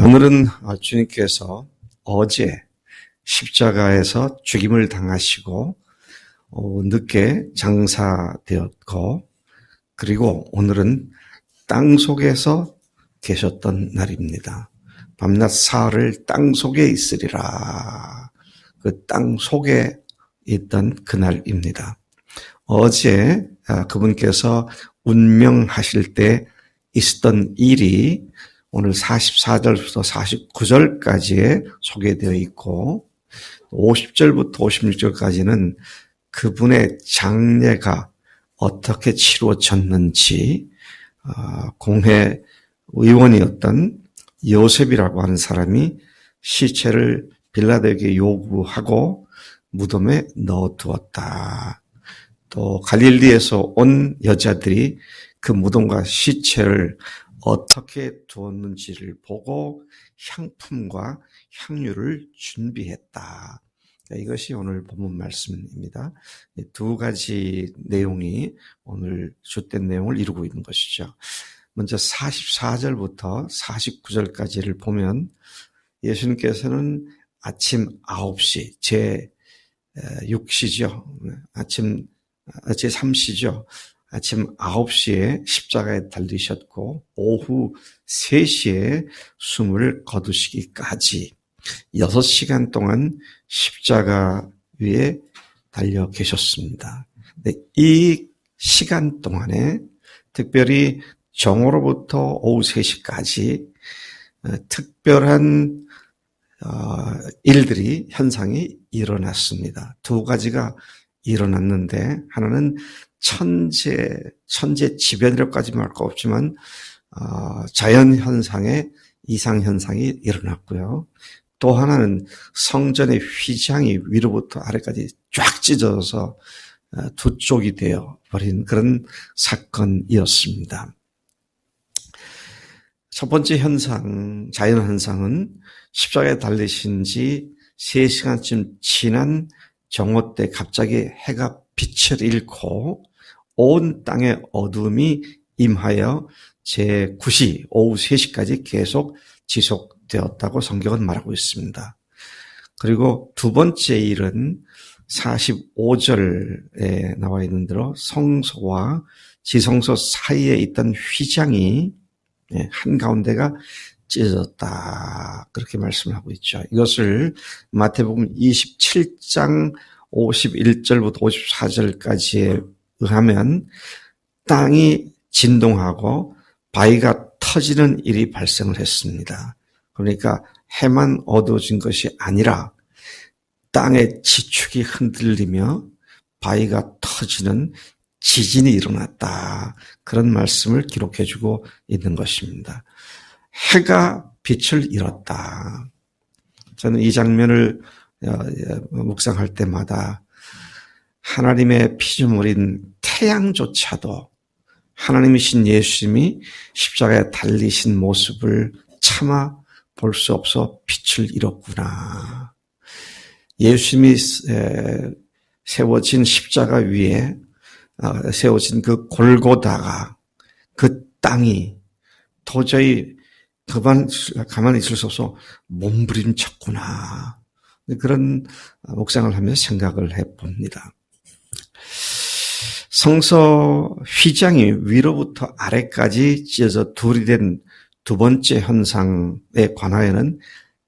오늘은 주님께서 어제 십자가에서 죽임을 당하시고 늦게 장사되었고, 그리고 오늘은 땅속에서 계셨던 날입니다. 밤낮 사흘을 땅속에 있으리라. 그 땅속에 있던 그날입니다. 어제 그분께서 운명하실 때 있었던 일이 오늘 44절부터 49절까지에 소개되어 있고, 50절부터 56절까지는 그분의 장례가 어떻게 치루어졌는지, 공회 의원이었던 요셉이라고 하는 사람이 시체를 빌라도에게 요구하고 무덤에 넣어두었다. 또 갈릴리에서 온 여자들이 그 무덤과 시체를 어떻게 두었는지를 보고 향품과 향유를 준비했다. 이것이 오늘 본문 말씀입니다. 두 가지 내용이 오늘 주된 내용을 이루고 있는 것이죠. 먼저 44절부터 49절까지를 보면 예수님께서는 아침 9시, 제6시죠. 제3시죠. 아침 9시에 십자가에 달리셨고 오후 3시에 숨을 거두시기까지 6시간 동안 십자가 위에 달려 계셨습니다. 이 시간 동안에 특별히 정오로부터 오후 3시까지 특별한 일들이, 현상이 일어났습니다. 두 가지가 일어났는데, 하나는 천재지변이라고까지 말할 거 없지만 자연현상의 이상현상이 일어났고요. 또 하나는 성전의 휘장이 위로부터 아래까지 쫙 찢어져서 두 쪽이 되어버린 그런 사건이었습니다. 첫 번째 현상, 자연현상은 십자가에 달리신 지 3시간쯤 지난 정오 때 갑자기 해가 빛을 잃고 온 땅에 어둠이 임하여 제9시 오후 3시까지 계속 지속되었다고 성경은 말하고 있습니다. 그리고 두 번째 일은 45절에 나와 있는 대로 성소와 지성소 사이에 있던 휘장이 한가운데가 찢어졌다, 그렇게 말씀을 하고 있죠. 이것을 마태복음 27장 51절부터 54절까지에 의하면 땅이 진동하고 바위가 터지는 일이 발생을 했습니다. 그러니까 해만 어두워진 것이 아니라 땅의 지축이 흔들리며 바위가 터지는 지진이 일어났다, 그런 말씀을 기록해주고 있는 것입니다. 해가 빛을 잃었다. 저는 이 장면을 묵상할 때마다 하나님의 피조물인 태양조차도 하나님이신 예수님이 십자가에 달리신 모습을 차마 볼 수 없어 빛을 잃었구나. 예수님이 세워진 십자가 위에 세워진 그 골고다가, 그 땅이 도저히 가만히 있을 수 없어 몸부림쳤구나. 그런 묵상을 하면서 생각을 해봅니다. 성소 휘장이 위로부터 아래까지 찢어져 둘이 된 두 번째 현상에 관하여는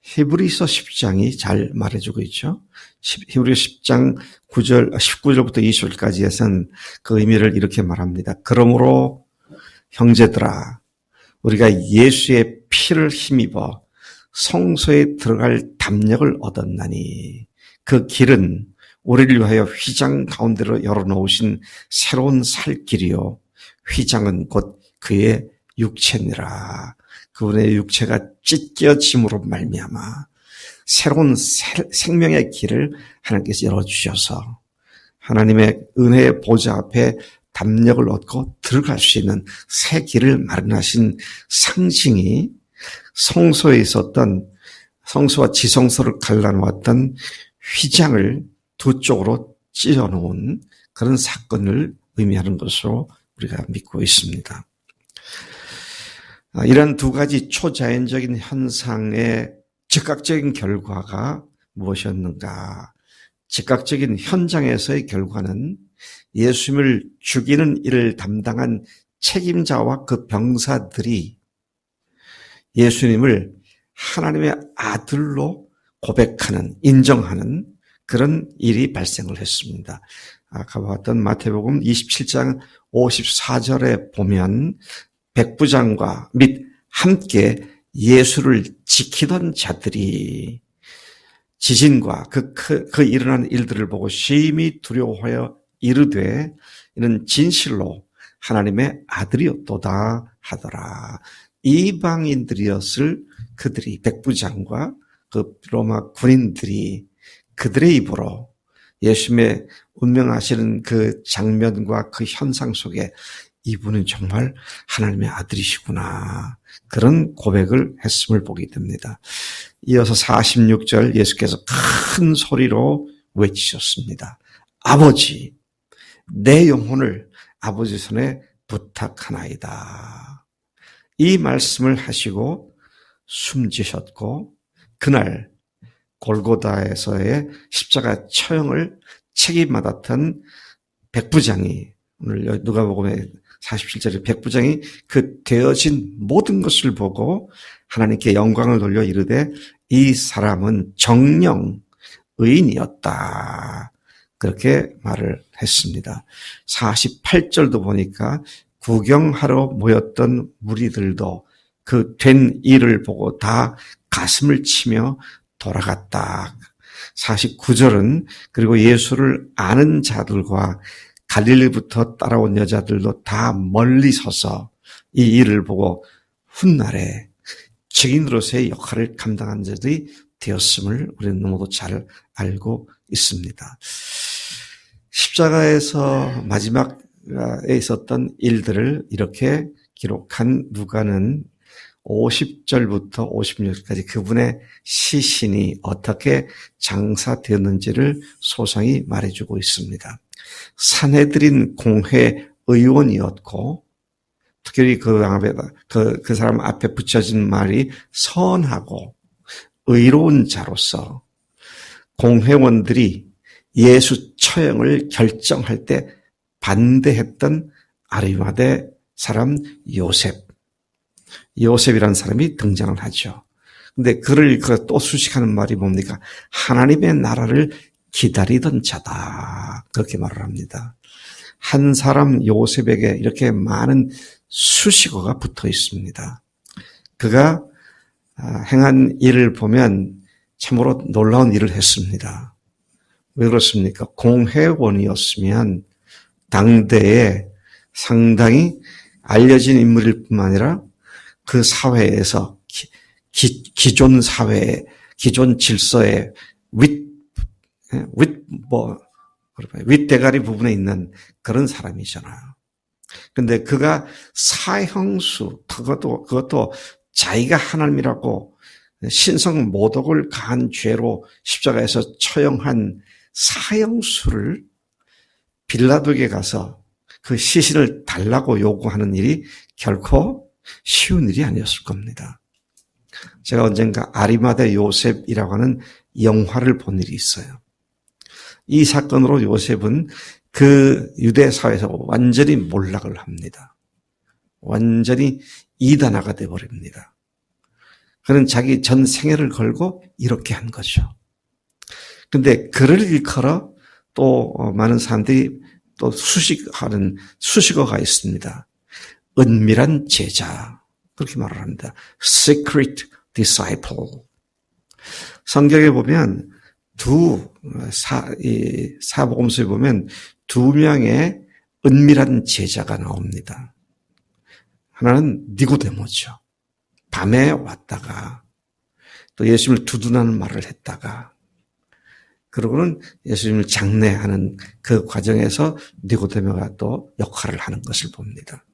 히브리서 10장이 잘 말해주고 있죠. 히브리서 10장 19절부터 20절까지에서는 그 의미를 이렇게 말합니다. 그러므로 형제들아, 우리가 예수의 피를 힘입어 성소에 들어갈 담력을 얻었나니 그 길은 우리를 위하여 휘장 가운데로 열어놓으신 새로운 살 길이요, 휘장은 곧 그의 육체니라. 그분의 육체가 찢겨짐으로 말미암아 새로운 생명의 길을 하나님께서 열어주셔서 하나님의 은혜의 보좌 앞에 담력을 얻고 들어갈 수 있는 새 길을 마련하신 상징이 성소에 있었던, 성소와 지성소를 갈라놓았던 휘장을 두 쪽으로 찢어놓은 그런 사건을 의미하는 것으로 우리가 믿고 있습니다. 이런 두 가지 초자연적인 현상의 즉각적인 결과가 무엇이었는가? 즉각적인 현장에서의 결과는 예수님을 죽이는 일을 담당한 책임자와 그 병사들이 예수님을 하나님의 아들로 고백하는, 인정하는 그런 일이 발생을 했습니다. 아까 봤던 마태복음 27장 54절에 보면 백부장과 및 함께 예수를 지키던 자들이 지진과 그 일어난 일들을 보고 심히 두려워하여 이르되 이는 진실로 하나님의 아들이었도다 하더라. 이방인들이었을 그들이, 백부장과 그 로마 군인들이 그들의 입으로 예수님의 운명하시는 그 장면과 그 현상 속에 이분은 정말 하나님의 아들이시구나, 그런 고백을 했음을 보게 됩니다. 이어서 46절 예수께서 큰 소리로 외치셨습니다. 아버지, 내 영혼을 아버지 손에 부탁하나이다. 이 말씀을 하시고 숨지셨고 그날 골고다에서의 십자가 처형을 책임받았던 백부장이, 오늘 누가복음의 47절에 백부장이 그 되어진 모든 것을 보고 하나님께 영광을 돌려 이르되 이 사람은 정녕 의인이었다, 그렇게 말을 했습니다. 48절도 보니까 구경하러 모였던 무리들도 그 된 일을 보고 다 가슴을 치며 돌아갔다. 49절은 그리고 예수를 아는 자들과 갈릴리부터 따라온 여자들도 다 멀리 서서 이 일을 보고 훗날에 증인으로서의 역할을 감당한 자들이 되었음을 우리는 너무도 잘 알고 있습니다. 십자가에서 마지막에 있었던 일들을 이렇게 기록한 누가는 50절부터 56절까지 그분의 시신이 어떻게 장사되었는지를 소상히 말해주고 있습니다. 산헤드린 공회 의원이었고, 특별히 그 사람 앞에 붙여진 말이 선하고 의로운 자로서 공회원들이 예수 처형을 결정할 때 반대했던 아리마대 사람 요셉이라는 사람이 등장을 하죠. 근데 그를 또 수식하는 말이 뭡니까? 하나님의 나라를 기다리던 자다, 그렇게 말을 합니다. 한 사람 요셉에게 이렇게 많은 수식어가 붙어 있습니다. 그가 행한 일을 보면 참으로 놀라운 일을 했습니다. 왜 그렇습니까? 공회원이었으면 당대에 상당히 알려진 인물일 뿐만 아니라 그 사회에서 기존 사회에, 기존 질서에 윗대가리 부분에 있는 그런 사람이잖아요. 근데 그가 사형수, 그것도 자기가 하나님이라고 신성 모독을 가한 죄로 십자가에서 처형한 사형수를 빌라도에게 가서 그 시신을 달라고 요구하는 일이 결코 쉬운 일이 아니었을 겁니다. 제가 언젠가 아리마대 요셉이라고 하는 영화를 본 일이 있어요. 이 사건으로 요셉은 그 유대 사회에서 완전히 몰락을 합니다. 완전히 이단화가 되어버립니다. 그는 자기 전 생애를 걸고 이렇게 한 거죠. 근데 그를 일컬어 또 많은 사람들이 또 수식하는 수식어가 있습니다. 은밀한 제자, 그렇게 말을 합니다. Secret disciple. 성경에 보면 사복음서에 보면 2명의 은밀한 제자가 나옵니다. 하나는 니고데모죠. 밤에 왔다가 또 예수님을 두둔하는 말을 했다가, 그러고는 예수님을 장례하는 그 과정에서 니고데모가 또 역할을 하는 것을 봅니다.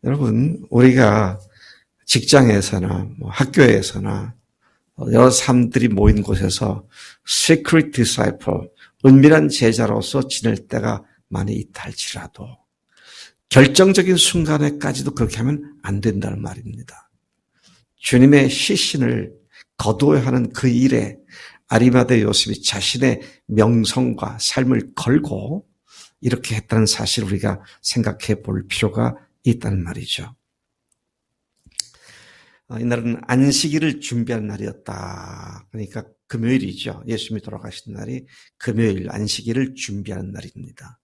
여러분, 우리가 직장에서나 학교에서나 여러 사람들이 모인 곳에서 secret disciple, 은밀한 제자로서 지낼 때가 많이 있다 할지라도 결정적인 순간에까지도 그렇게 하면 안 된다는 말입니다. 주님의 시신을 거두어야 하는 그 일에 아리마대 요셉이 자신의 명성과 삶을 걸고 이렇게 했다는 사실을 우리가 생각해 볼 필요가 있다는 말이죠. 이날은 안식일을 준비한 날이었다. 그러니까 금요일이죠. 예수님이 돌아가신 날이 금요일 안식일을 준비하는 날입니다.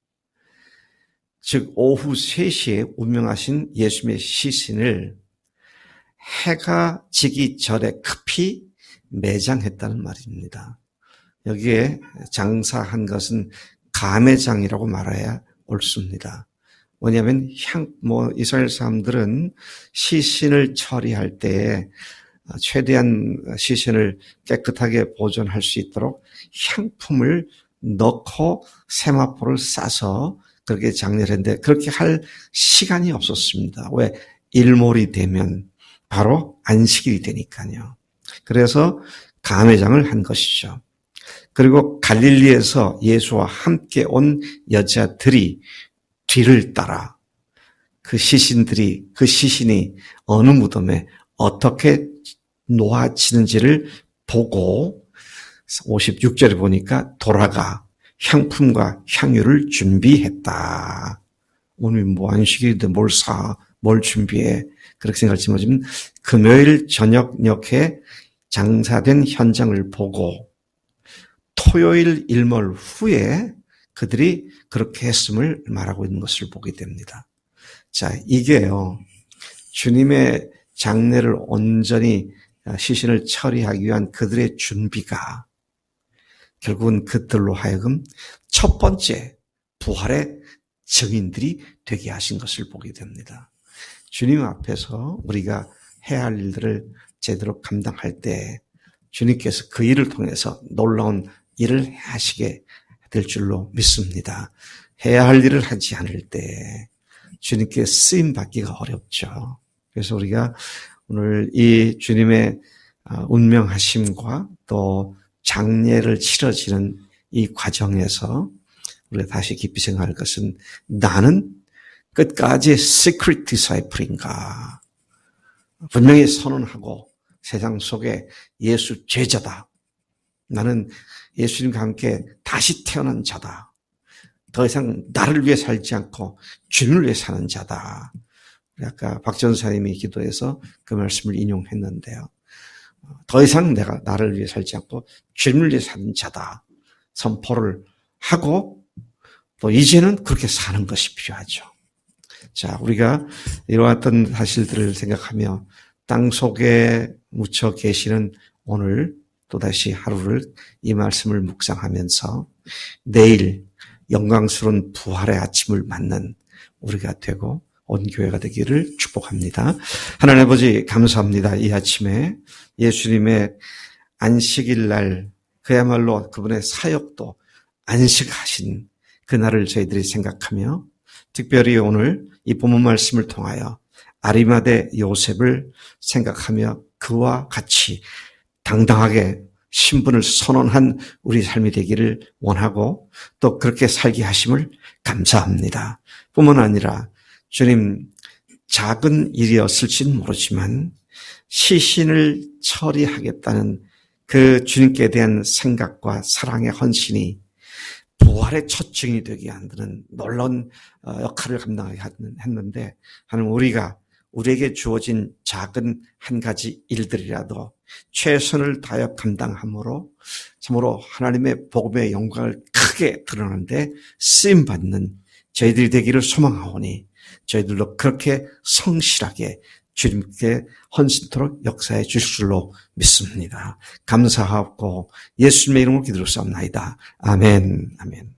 즉 오후 3시에 운명하신 예수님의 시신을 해가 지기 전에 급히 매장했다는 말입니다. 여기에 장사한 것은 가매장이라고 말해야 옳습니다. 뭐냐면 이스라엘 사람들은 시신을 처리할 때 최대한 시신을 깨끗하게 보존할 수 있도록 향품을 넣고 세마포를 싸서 그렇게 장례를 했는데 그렇게 할 시간이 없었습니다. 왜? 일몰이 되면 바로 안식일이 되니까요. 그래서 가매장을 한 것이죠. 그리고 갈릴리에서 예수와 함께 온 여자들이 뒤를 따라 그 시신이 어느 무덤에 어떻게 놓아지는지를 보고 56절에 보니까 돌아가 향품과 향유를 준비했다. 오늘 뭐 안식일인데 뭘 준비해. 그렇게 생각하지만 지금 금요일 저녁녘에 장사된 현장을 보고 토요일 일몰 후에 그들이 그렇게 했음을 말하고 있는 것을 보게 됩니다. 자, 이게요. 주님의 장례를 온전히 시신을 처리하기 위한 그들의 준비가 결국은 그들로 하여금 첫 번째 부활의 증인들이 되게 하신 것을 보게 됩니다. 주님 앞에서 우리가 해야 할 일들을 제대로 감당할 때 주님께서 그 일을 통해서 놀라운 일을 하시게 될 줄로 믿습니다. 해야 할 일을 하지 않을 때 주님께 쓰임 받기가 어렵죠. 그래서 우리가 오늘 이 주님의 운명하심과 또 장례를 치러지는 이 과정에서 우리가 다시 깊이 생각할 것은 나는 끝까지 secret disciple인가? 분명히 선언하고 세상 속에 예수 제자다. 나는 예수님과 함께 다시 태어난 자다. 더 이상 나를 위해 살지 않고 주님을 위해 사는 자다. 아까 박 전사님이 기도해서 그 말씀을 인용했는데요. 더 이상 내가 나를 위해 살지 않고 주님을 위해 사는 자다. 선포를 하고 또 이제는 그렇게 사는 것이 필요하죠. 자, 우리가 이러한 어떤 사실들을 생각하며 땅 속에 묻혀 계시는 오늘 또다시 하루를 이 말씀을 묵상하면서 내일 영광스러운 부활의 아침을 맞는 우리가 되고 온 교회가 되기를 축복합니다. 하나님 아버지 감사합니다. 이 아침에 예수님의 안식일 날 그야말로 그분의 사역도 안식하신 그날을 저희들이 생각하며 특별히 오늘 이 본문 말씀을 통하여 아리마대 요셉을 생각하며 그와 같이 당당하게 신분을 선언한 우리 삶이 되기를 원하고 또 그렇게 살게 하심을 감사합니다. 뿐만 아니라 주님 작은 일이었을지는 모르지만 시신을 처리하겠다는 그 주님께 대한 생각과 사랑의 헌신이 부활의 첫 증인이 되게 만드는 놀라운 역할을 감당하게 했는데 하나님 우리에게 주어진 작은 한 가지 일들이라도 최선을 다하여 감당함으로 참으로 하나님의 복음의 영광을 크게 드러내는데 쓰임받는 저희들이 되기를 소망하오니 저희들도 그렇게 성실하게 주님께 헌신토록 역사해 주실 줄로 믿습니다. 감사하고 예수님의 이름으로 기도를 쌉나이다. 아멘. 아멘.